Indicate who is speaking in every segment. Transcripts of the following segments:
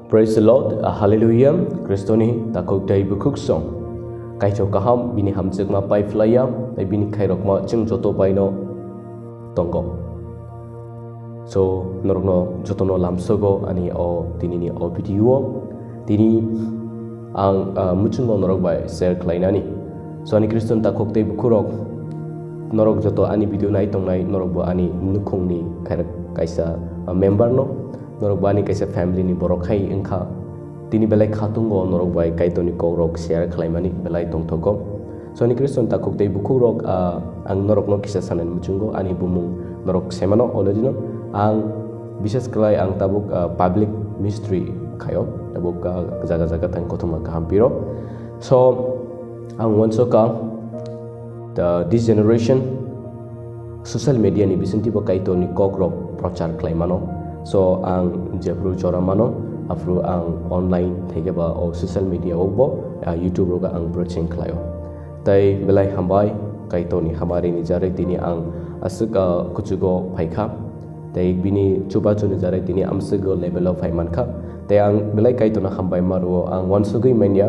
Speaker 1: Praise the Lord, Hallelujah. Kristoni takok dai bukuk song. Kai chok kaham bini hamjek ma pai flaya, dai bini khairok ma chung joto pai no tonggo. So norokno joto no lamsogo ani o tinini o video tini ang muchungo norok bai share klainani. So ani Kriston takok dai bukurok norok joto ani video nai tongnai norok bo ani nukongni khairak kaisa member no norok bani kaisa family ni borok khai engkha tini belai khatungo norok bai kaitoni korok share khlaimani belai tongthogo so ni Kriston takok dei bukurok ang norok no kisa sanan muchungo ani bumung norok semano olodino ang bises kelai ang tabuk public mystery khayo tabuk jaga-jaga tang kotuma kahampiro so ang onso ka this generation social media ni bisinti ba kaitoni kokrok prochar klaimano so ang jabru chora mano afro ang online thege ba o social media obo YouTube roga ang broadcasting klayo tai belai hambai kaitoni hamari ni jare tini ang asuka kuchugo phaikha tai bini chuba chuni jare tini amsugo level of phaiman kha tai ang belai kaitona hambai maru ang wansugui mania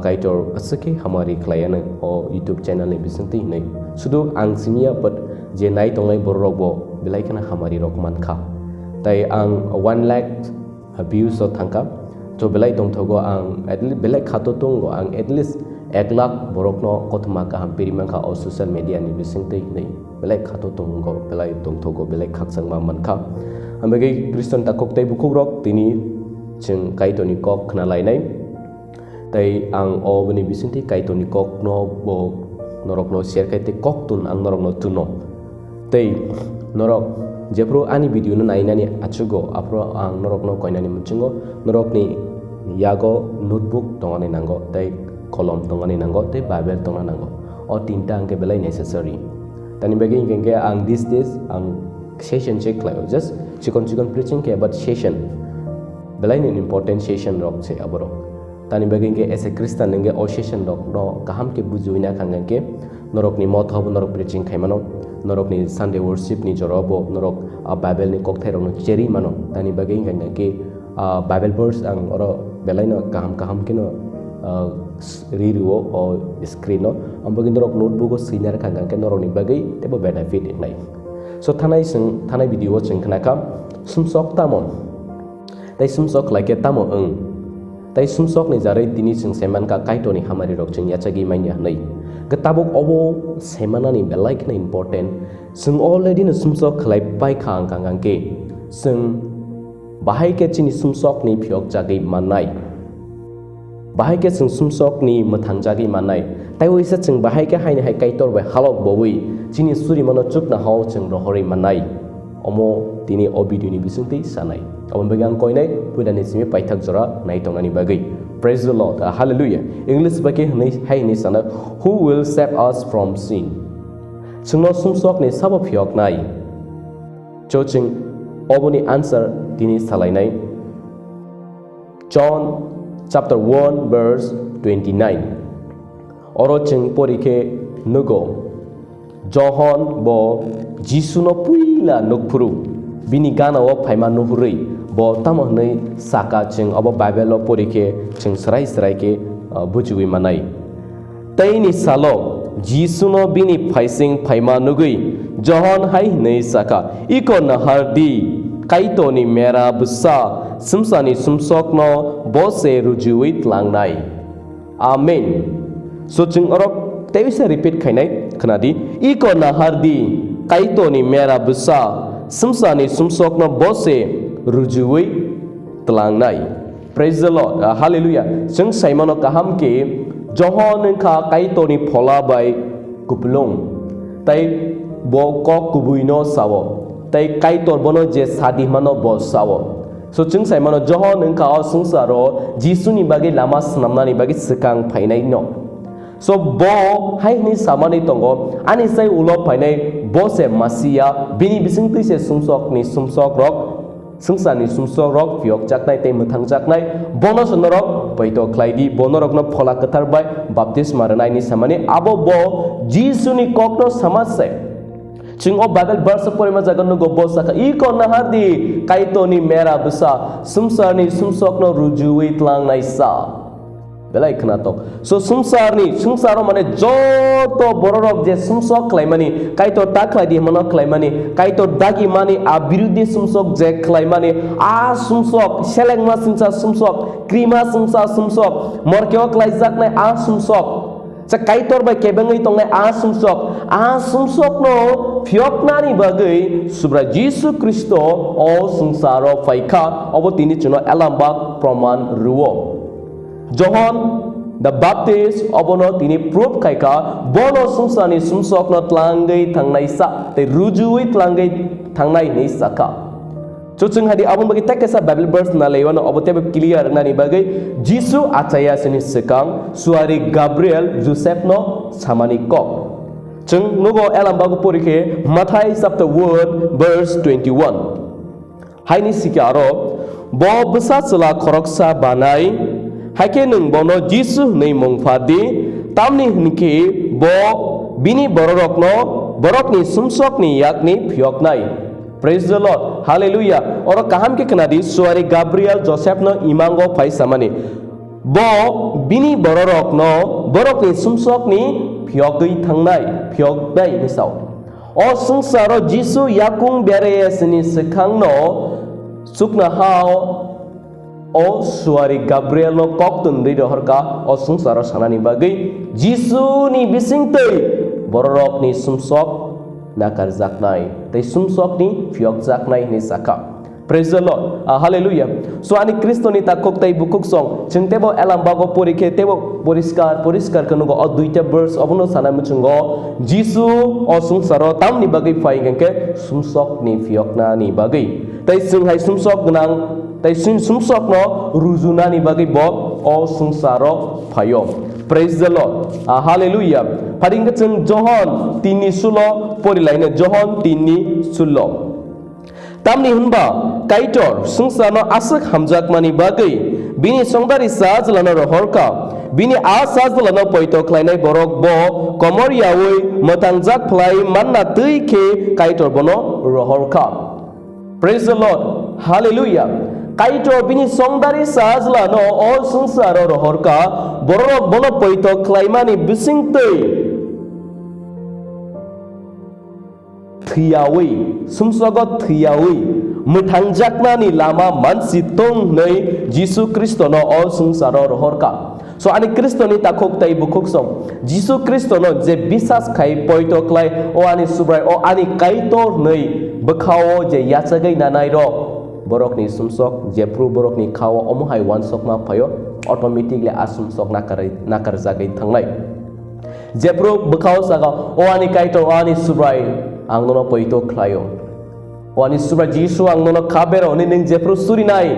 Speaker 1: kaitor asuki hamari klayana o YouTube channel ni bisinti nei sudu ang simia but je nai tongai borrobo belai kana hamari rokman kha tai ang 1 lakh views o thangka to belai tongthogo ang at least belai khato tongo ang at least 1 lakh borokno kothma ka hampiri mangkha o social media ni bisingtei nei belai khato tongo belai tongthogo belai khaksangma mankha ambegi Kriston takok tai bukurok tini jeng kaitoni kok khna lainai tai ang o bini bisingti kaitoni kok no bo norokno share kaite kok tun ang norokno tuno tai norok jepro ani video no nainani achugo apro ang norok no koinani muchungo norok ni yago notebook tongani nango tai kolom tongani nango tai bible tongani nango o tinta angke belai necessary tani bagi ingke ang these days ang session check layo just chikon preaching ke but session belai ni important session rok che aboro tani bagi ingke as a Christian ingke o session rok no kaham ke bujuina kangke norok ni mot hob norok preaching khaimano norok ni Sunday worship ni jorobo norok Bible ni kokthai rok no cheri mano tani bagi nganga ke Bible verse ang oro belai no kaham kino riruo o screen no ambagi norok notebook o senior kanga ke norok ni bagi tebo benefit nai so thanai video ching khna ka sumsok tamon tai sumsok like tamo tai sumsok ni jarai tini ching seman ka kaito ni hamari rok ching yachagi manya nai ketabuk obo semana ni belai kena important sung already na sumsok khlai pai khang kangang ke sung bahai ke chini sumsok ni phiok jagi manai bahai ke sung sumsok ni mathang jagi manai tai oisa chung bahai ke haini hai kaitor bai halok boi chini suri mano chuk na haw chung rohori manai omo tini obidu ni bisungti sanai abon bagang koinai pudani simi paithak jora nai tongnani bagai. Praise the Lord, hallelujah. English bagi hai ni sana who will save us from sin chungno sumsok ni sabo phiok nai choching oboni answer tini salai nai John chapter 1 verse 29 oro ching porike nugo John bo Jisu no puila nokpuru bini gana o phaima nuhurei bo tamo nei saka ching abo Bible lo porike ching sarai ke bujui manai taini salo Jisu no bini phaising phaima nugui John hai nei saka iko na hardi kaito ni mera busa sumsani sumsok no bose rujui tlangnai amen so ching orok tevise repeat khainai khnadi iko na hardi kaito ni mera busa sumsani sumsok no bose rujui telangnai. Praise the Lord, hallelujah. Jeng saimano kaham ke Johon ka kaito ni phola bai kuplong tai bo ko kubuino sawo tai kaitor bono je sadi mano bo sawo so jeng saimano Johon ka sungsaro Jisu ni bagi lama snamna ni bagi sekang phainai no so bo hai ni samani tongo ani sai ulo phainai bo se masia bini bisingti se sumsok ni sumsok rok sungsani sumsok rok phiok jaknai te muthang jaknai bono sonorok paito khlaidi bonorok no phola katar bai baptisma ranai ni samani abo bo Jisu ni kokno samasai Ching o Bible verse porima jagan no gobo saka iko nahadi kaito ni mera busa sumsar ni sumsok no rujuwi tlang naisa belai kenatok so sumsar ni sumsaro mane joto bororok je sumsok klaimani kaito taklai di mano klaimani kaito dagi mani abirudi sumsok je klaimani a sumsok seleng ma sinsa sumsok krima sumsa sumsok morkeo klaijak nai a sumsok sa kaitor ba kebengai tongai a sumsok no phiokna ni bagai subra Jisu Kristo o sumsaro faika obo tini chuno elambak praman ruo John the Baptist obono tini proof kaika bono sumsani sumsok no tlangai thangnai sa te rujui tlangai thangnai nei saka Cucung hadi abang bagi tekesa Bible verse na lewan obo tebe clear nani bagai Jisu acaya sini sekang suari Gabriel Joseph no samani kok Chung nugo elam bagu porike Matthew chapter 1 verse 21 Haini sikiaro bo besar sela koroksa banai Hake nung bono Jisu nei mongfadi tamni hniki bo bini borok no borok ni sumsok ni yakni phiok nai Praise the Lord Hallelujah Oro kaham ke kenadi suari Gabriel Joseph no imango pai samani bo bini borok no borok ni sumsok ni phiogei thangnai phiogdai ni saw o sungsaro Jisu yakung bere sini sekang no sukna hao o suari Gabriel no koktun ri dohorka o sungsaro sanani bagai Jisu ni bisingtei borok ni sumsok nakar zaknai tei sumsok ni phiok zaknai ni saka Praise the Lord Hallelujah so ani Kristo ni takok tai bukuk song chung tebo elam bago porike tebo poriskar kanugo o duita verse obono sana muchungo Jisu o sungsaro tam ni bagai fai gengke sumsok ni phiok na ni bagai tai sung hai sumsok gnang tai sumsok no rujuna ni bagai bo o sungsaro phayo Praise the Lord Hallelujah Pading keceng John tini sulo pori lainnya John tini sulo Tamni hunba kaitor sungsano asak hamjak mani bagai bini songdari sajlano rohorka bini a sajlano poito klainai borok bo komor yawi matangjak phlai manna tui ke kaitor bono rohorka Praise the Lord Hallelujah Kaitor bini songdari sajlano o sungsaro rohorka borok bono poito klaimani bisingtei thiyawi sumsagot thiyawi mutangjak ni lama mansi tong nei Jisu Kristo no o sungsaro rohorka so ani Kristo ni takok tai bukuk song Jisu Kristo no je bisas khai poito klai o ani subrai o ani kaitor nei bekhao je yachagai nanai ro borok ni sumsok jepru borok ni khawa omuhai wansok ma phayo automatically asumsok nakar jagai thangnai jepru bekhao saga o ani kaitor o ani subrai angnono poito klayo o ani subrai Jisu angnono khabero ni ning jepru surinai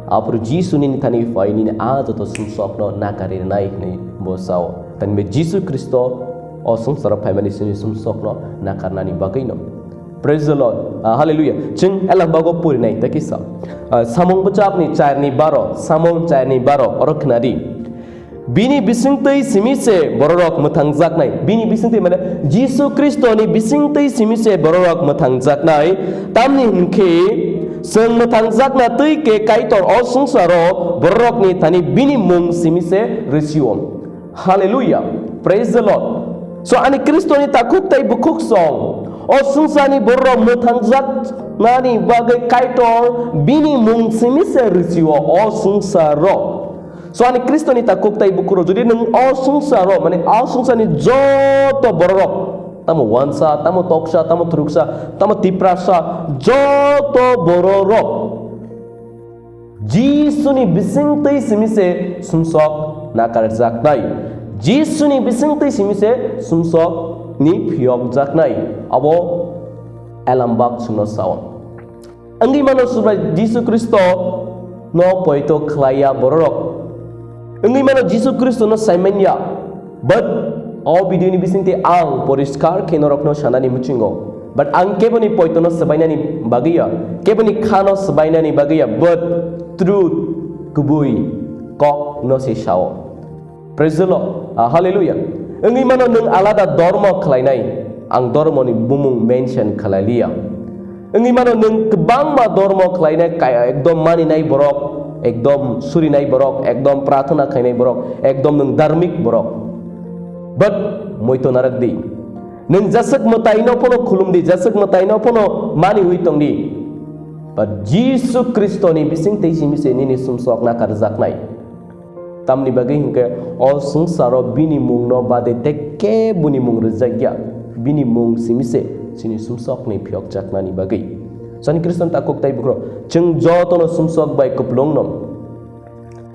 Speaker 1: apru Jisu ni thani fai ni a to sumsok no nakari nai ni bosao tanbe Jisu Kristo o sumsara phaimani sini sumsok no nakarnani bagai no Praise the Lord Hallelujah Chung elam bago puri nai takisa samong bachap ni chair ni baro samong chair ni baro orok nadi bini bisingtei simise bororok mutangjak nai bini bisingtei mane Jisu Kristo ni bisingtei simise bororok mutangjak nai tamni hinke seng mutangjak na tui ke kaitor o sungsaro bororok ni tani bini mung simise resiom Hallelujah Praise the Lord so ani Kristo ni takuk tai bukuk song o sungsani borro mutangjak nani bagai kaitor bini mung simise resiwo o sungsaro so ani Kristo ni takuk tai bukuro jadi neng o sungsaro mane o sungsani joto borok tamu wansa tamu toksa tamu truksa tamu tiprasa joto borok Jisu ni bisingtei simise sumsok nakar jaknai Jisu ni bisingtei simise sumsok ni phiok jaknai abo elambak suno sawon anggi mano subra Jisu Kristo no poito klaya borok anggi mano Jisu Kristo no saimenya but all video ni bisinte ang poriskar kenorok no shanani muchingo but ang keboni poito no sabainani bagiya keboni khano sabainani bagiya but truth kubui kok no si shawo praise the Lord hallelujah Engi mano nung alada dormo klainai ang dormo ni bumung mention khalailia engi mano nung kebang ma dormo khlainai kaya ekdom mani nai borok ekdom suri nai borok ekdom prathana khainai borok ekdom nung dharmik borok but moito narak di nung jasak mataino pono khulum di jasak mataino pono mani huitong di but Jesus Kristo ni bising tei simi se ni sumsok na karjak nai tamni bagai hingke o sungsaro bini mung no bade tekke buni mung rezagya bini mung simise sini sumsok ni phiok jakna ni bagai sani Kristen takok tai bukro chung joto no sumsok bai kuplong nom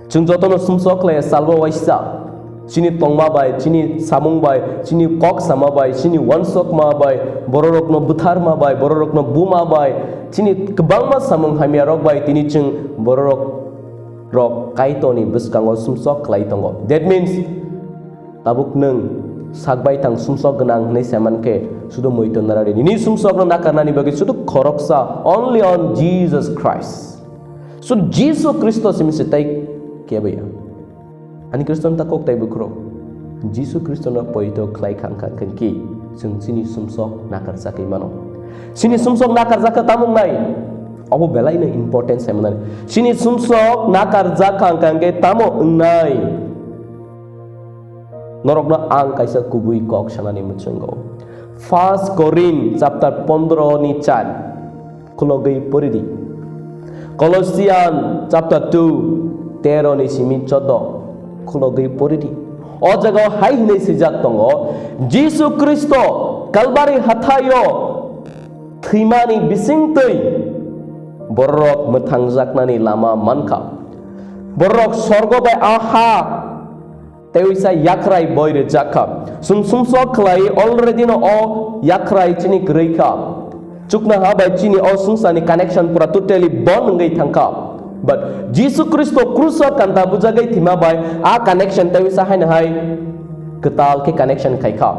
Speaker 1: chung joto no sumsok le salwa waisa sini tongma bai sini samung bai sini kok sama bai sini wansok ma bai bororok no buthar ma bai bororok no buma bai sini kebang ma samung hamia rok bai tini chung bororok rok kaito ni beskango sumsok klai tongo that means tabuk nung sakbai tang sumsok genang nei saman ke sudo moito narari ni sumsok no nakarna ni bagi sudo khoroksa only on Jesus Christ so Jesus Christos imi setai ke baya ani Kristen takok tai bukro Jesus Christo no poito klai khangkhan kan ki sing sini sumsok nakar sakai mano sini sumsok nakar zaka tamung nai Abu belai na important seminar. Sini sumsok nakar zakang kangge tamo ngai. Norok na ang kaisa kubui kok sanani mucenggo. 1 Korin chapter 15 ni chat. Kulogai poridi. Colossian chapter 2 13 ni simi 14. Kulogai poridi. O jaga hai hine sijak tongo. Jesus Kristo kalbari hathayo thimani bisingtei borok metangjaknani lama manka borok sorgo bai aha tewisa yakrai boire jakha sumsok khlai already no o yakrai chini greika chukna ha bai chini o sungsani connection pura totally bon ngai thangka but Jesus Kristo krusa kanta bujagai thima bai a connection tewisa haina hai ketal ke connection khaika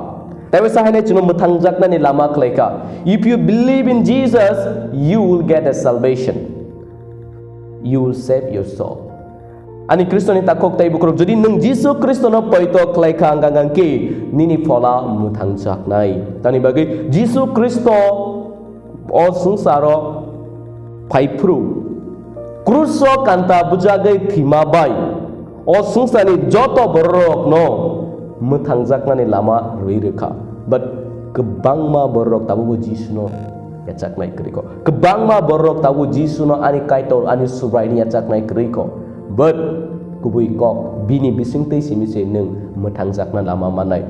Speaker 1: tewisa haina chunu metangjaknani lama khlaika if you believe in Jesus you will get a salvation you will save your soul ani Kristo ni takok tai bukrok jadi nung Jesus Kristo no poito khlaika anggang ki nini fola mutangjaknai tani bagi Jesus Kristo o sungsaro phaipru kruso kanta bujagai thima bai o sungsani joto borok no mutangjaknani lama ruireka but kebangma borok tabu jisuno yacaknai kriko kebangma borok tabu jisuno ani kaito ani subraini yacaknai kriko but kubui kok bini bisingtei simise neng mutangjakna lama manai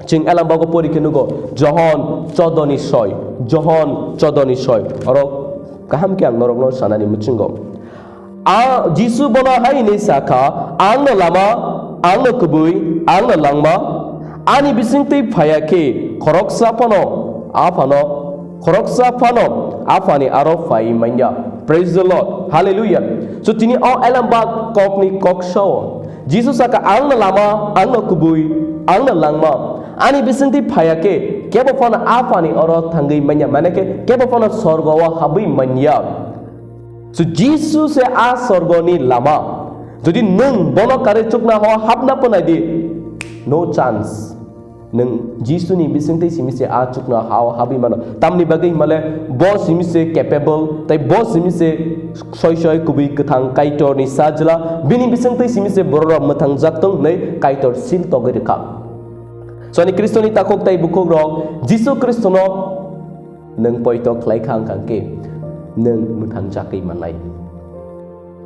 Speaker 1: ching alam bago pori kenugo John 14 soy John 14 soy oro kaham kyang norok no sanani muchingo a jisu bona hai ni saka ang lama ang kubui ang langma ani bisingtei phayake khoroksa pano afano khoroksa pano afani aro phai manya praise the Lord hallelujah so tini o elamba kokni koksho Jesus aka ang lama ang kubui ang langma ani bisingtei phayake kebo phana afani aro thangai manya manake kebo phana sorgowa habi manya so Jesus se a sorgoni lama jadi nung bono kare chukna ho hapna ponadi no chance nung Jesus ni bisingtei simise a chukna haw habi mano tamni bagai male boss simise capable tai boss simise soy kubi kathang kaitor ni sajla bini bisingtei simise borora mathang jaktong nei kaitor sil togeri ka so ani Kristo ni takok tai bukog ro Jesus Kristo no nung poito klai khang kangke nung mathang jakai manai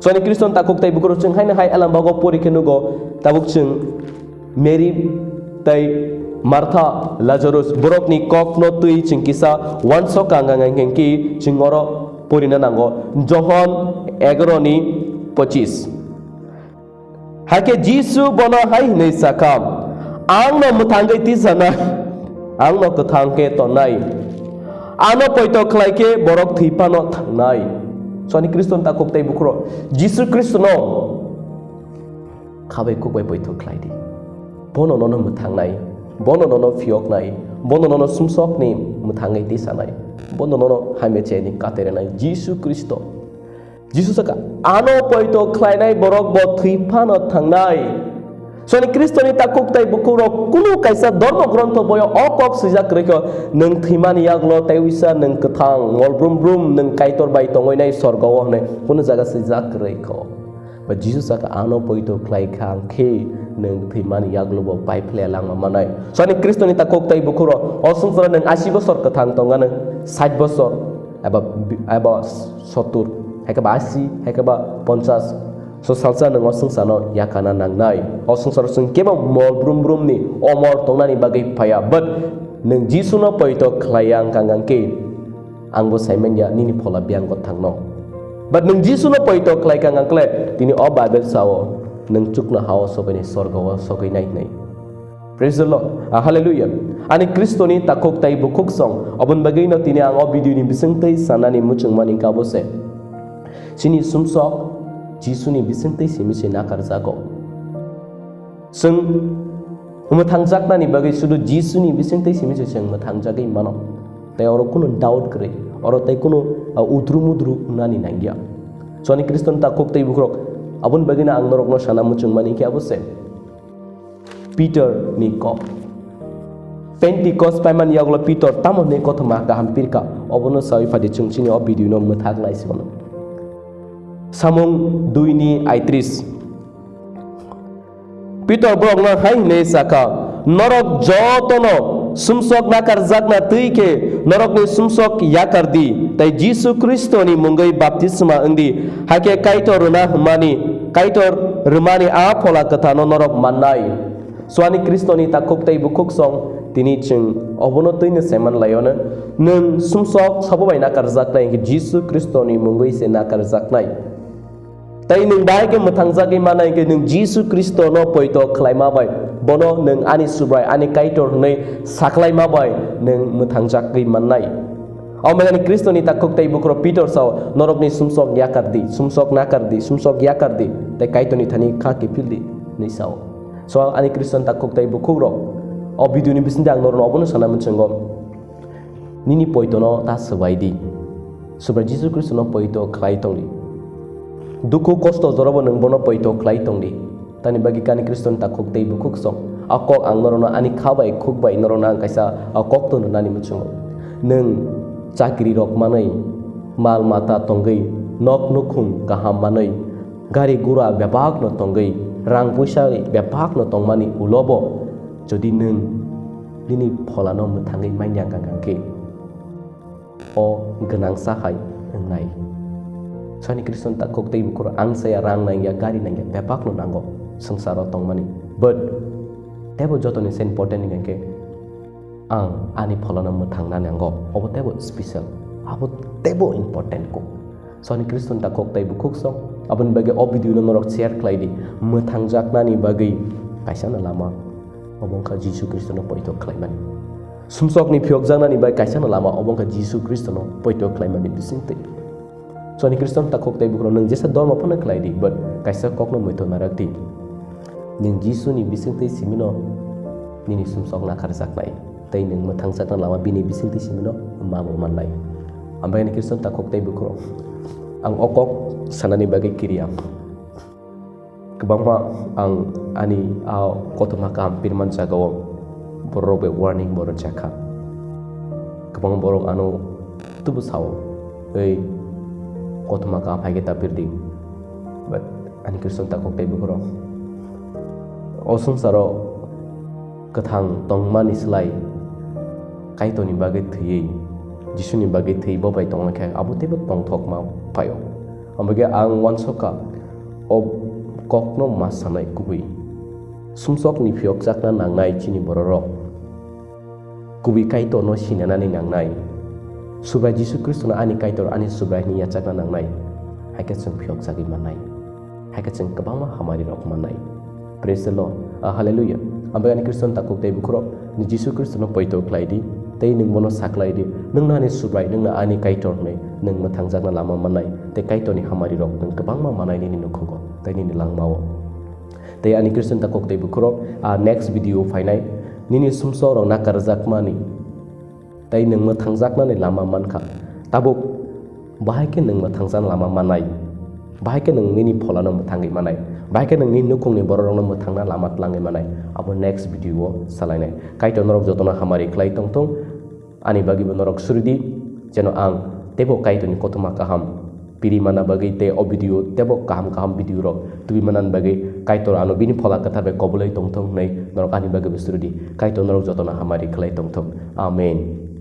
Speaker 1: so ani Kriston takok tai bukro chung haina hai alam bago pori kenugo tabuk chung Mary tai Martha Lazarus borok ni kok no tui chung kisa wan so kangang ki chingoro pori na nango John 11 ni 25 hake Jisu bona hai nei sakam ang no muthangai ti sana ang no kathangke to nai ano poito khlaike borok thipano thangnai so ani Kriston takok tai bukro Jesus Kristo no khabai kokbai poito khlaidi bono no muthangnai bono no fiok nai bono no sumsok ni muthangai ti sanai bono no hameche ni katere nai Jesus Kristo Jesus aka ano poito khlainai borok bo thipano thangnai So ni Kristo ni takuk tai bukurok kunu kaisa dormo gronto boyo okok sijak reko neng thimani yaglo tai wisa neng kethang ngol brum brum neng kaitor bai tongoi nai sorgawo ne kunu jaga sijak reko ba Jesus aka ano poito klai khang ke neng thimani yaglo bo pai phle lang manai so ni Kristo ni takuk tai bukuro osung sora neng 80 bosor kethang tonga neng 60 bosor aba 70 hekaba 80 hekaba 50 so salsa nang osung sano yakana nang nai osung sar sung keba mol brum brum ni omor tongna ni bagai paya but nang jisu no poito klayang kangang ke anggo saimen ya nini phola biang ko thangno but nang jisu no poito klay kangang kle tini o bible sawo nang chukna hawo sobeni sorgawa sokai nai nai praise the lord hallelujah ani kristo ni takok tai bukuk song obon bagai no tini ang o video ni biseng tai sanani muchung mani kabose sini sumsok Jisu ni bising tei simi se nakar jago seng umathang na ni bagai sudu Jisu ni bising tei simi se seng mathang jagai mano tai oro kuno doubt kre oro tai kuno udru nani nangya so ni Kriston ta kok tai bukrok abun bagina ang norok no sana muchung mani ki abose Peter ni ko Pentecost paiman yaglo Peter tamo ne ko thama ka hampir ka obono sai fadi chungchini o video no mathak lai sibono Samung duini aitris Peter borok na hai ne saka norok jotono sumsok nakar jakna tuike norok ni sumsok yakar di tai Jisu Kristo ni mungai baptisma andi hake kaitor na rumani a phola katha no norok manai swani Kristo ni takuk tai bukuk song tini chung obono tuine seman layona nung sumsok sabobai nakar jaknai Jisu Kristo ni mungai se nakar jaknai tai nung bai ke mathang jagi manai ke nung Jisu Kristo no poito khlaima bai bono nung ani subrai ani kaitor nei saklai ma bai nung mathang jagi manai amani Kristo ni takuk tai bukro Peter saw norok ni sumsok yakar di sumsok nakar di sumsok yakar di tai kaito ni thani kha ke pildi ni saw so ani Kristo takuk tai bukro o video ni bisindang norno obono sana menchengom nini poito no ta sabai di subra Jisu Kristo no poito khlai tongli duku kosto zorobo nang bono poito klai tongdi tani bagi kani Kriston takuk tei bukuk song akok ang norono ani khabai khukbai norono ang kaisa akok to nani muchungo nang chakri rok manai mal mata tongai nok nukhum kaham manai gari gura bebak no tongai rang puisa bebak no tongmani ulobo jodi nang dini pholano muthangai mainyang kangke o genang sahai nai Sani Kriston tak kok tei bukur ang saya rang nang ya gari nang ya bepak no nango sangsara tong mani but tebo joto ni sen important ni ke ang ani pholana muthang na nango obo tebo special abo tebo important ko Sani Kriston tak kok tei bukuk so abon bagi o video no norok share klai di muthang jakna ni bagi kaisa na lama obong ka Jisu Kriston no poito klai mani sumsok ni phiok jangna ni bai kaisa na lama obong ka Jisu Kriston no poito klai mani bisinte So ni Kriston takok tai bukro nang jesa dorma pona klai di but kaisa kok no moito narakti ning Jisu ni bising tei simino nini sumsok na kharsak nai tei ning mathang sakna lama bini bising tei simino mamo manlai ambai ni Kriston takok tai bukro ang okok sanani bagai kiriam kebangma ang ani kotoma kam pirman jagawo borobe warning boro jaka kebang borong anu tubu sawo ei kotoma ka phai kita pirdi but ani Kriston takok tai bukro osung saro kathang tongmani slai kaito ni bagai thei Jisu ni bagai thei bo bai tong kha abu tebo tong thok ma payo ambage ang wansoka o kokno masanai kubi sumsok ni phiok jakna nangnai chini bororo kubi kaito no sinana ni nangnai Subrai Jisu Kristus na ani kaitor ani subrai ni yachak na nangnai haikat seng phiok jagi manai haikat seng kabama hamari rok manai praise the Lord hallelujah ambai ani Kriston takuk tei bukro ni Jisu Kristus no poito klai di tei ning mono saklai di nang na ani subrai nang na ani kaitor nei nang mathang jakna lama manai tei kaitor ni hamari rok nang kabama manai ni nukhogo tei ni langmawo tei ani Kriston takuk tei bukro next video fainai nini sumso rok nakar jakmani tai nang mathang jakna ni lama mankha tabuk bahai ke nang mathang jan lama manai bahai ke nang nini pholano mathangai manai Bahkan nengni nukung ni borong no muthangna lamat langai manai abo next video salainai kaito norok jotona hamari klai tongtong ani bagi norok surdi jeno ang tebo kaito ni kotoma kaham piri mana bagi te o video tebo kaham video ro tubi manan bagi kaito ano bini phola kata be kobulai tongtong nei norok ani bagi surdi kaito norok jotona hamari klai tongtong amen.